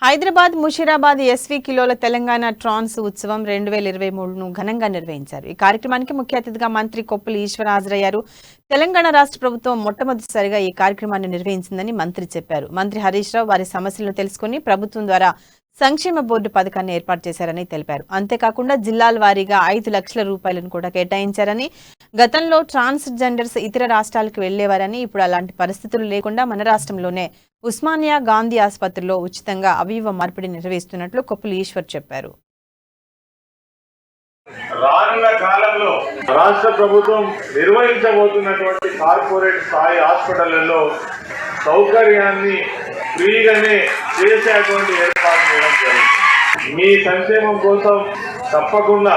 Hyderabad Musheerabad SV కిలోల తెలంగాణ ట్రాన్స్ ఉత్సవం 2023ను ఘనంగా నిర్వహించారు. ఈ కార్యక్రమానికి ముఖ్య అతిథిగా మంత్రి కొప్పుల ఈశ్వర్ హాజరయ్యారు. తెలంగాణ రాష్ట్ర ప్రభుత్వం మొట్టమొదటిసారిగా ఈ కార్యక్రమాన్ని నిర్వహించిందని మంత్రి చెప్పారు. మంత్రి హరీష్ రావు వారి సమస్యలను తెలుసుకుని ప్రభుత్వం ద్వారా సంక్షేమ బోర్డు పథకాన్ని ఏర్పాటు చేశారని తెలిపారు. అంతేకాకుండా జిల్లాల వారీగా 5 లక్షల రూపాయలను కూడా కేటాయించారని, గతంలో ట్రాన్స్ జెండర్స్ ఇతర రాష్ట్రాలకు వెళ్లేవారని, ఇప్పుడు అలాంటి పరిస్థితులు లేకుండా మన రాష్ట్రంలోనే ఉస్మానియా గాంధీ ఆసుపత్రిలో ఉచితంగా అవయవ మార్పిడి నిర్వహిస్తున్నట్లు కొప్పుల ఈశ్వర్ చెప్పారు. రానున్న కాలంలో రాష్ట్ర ప్రభుత్వం నిర్వహించబోతున్నటువంటి కార్పొరేట్ స్థాయి హాస్పిటళ్లలో సౌకర్యాన్ని ఫ్రీగానే చేసేటువంటి ఏర్పాటు చేయడం జరుగుతుంది. మీ సంక్షేమం కోసం తప్పకుండా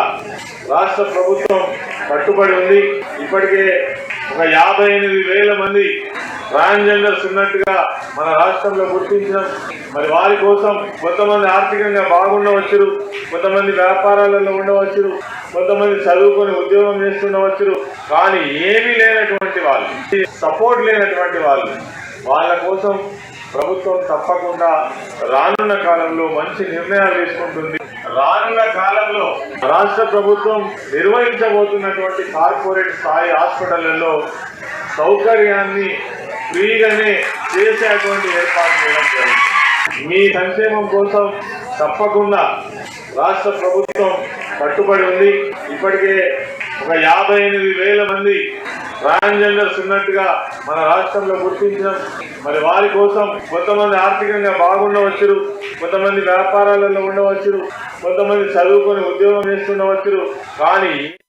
రాష్ట్ర ప్రభుత్వం కట్టుబడి ఉంది. ఇప్పటికే ఒక 58,000 మంది ట్రాన్స్జెండర్స్ ఉన్నట్టుగా మన రాష్ట్రంలో గుర్తించడం. మరి వారి కోసం కొంతమంది ఆర్థికంగా బాగుండవచ్చు, కొంతమంది వ్యాపారాలలో ఉండవచ్చు, కొంతమంది చదువుకొని ఉద్యోగం చేస్తుండవచ్చు. కానీ ఏమీ లేనటువంటి వాళ్ళు, సపోర్ట్ లేనటువంటి వాళ్ళు, వాళ్ళ కోసం ప్రభుత్వం తప్పకుండా రానున్న కాలంలో మంచి నిర్ణయాలు తీసుకుంటుంది. రానున్న కాలంలో రాష్ట్ర ప్రభుత్వం నిర్వహించబోతున్నటువంటి కార్పొరేట్ స్థాయి హాస్పిటళ్లలో సౌకర్యాన్ని ఫ్రీగానే చేసేటువంటి ఏర్పాటు చేయడం జరుగుతుంది. మీ సంక్షేమం కోసం తప్పకుండా రాష్ట్ర ప్రభుత్వం కట్టుబడి ఉంది. ఇప్పటికే ఒక 58,000 మంది ట్రాన్స్జెండర్స్ ఉన్నట్టుగా మన రాష్ట్రంలో గుర్తించడం. మరి వారి కోసం కొంతమంది ఆర్థికంగా బాగుండవచ్చు, కొంతమంది వ్యాపారాలలో ఉండవచ్చు, కొంతమంది చదువుకొని ఉద్యోగం చేస్తుండవచ్చు. కానీ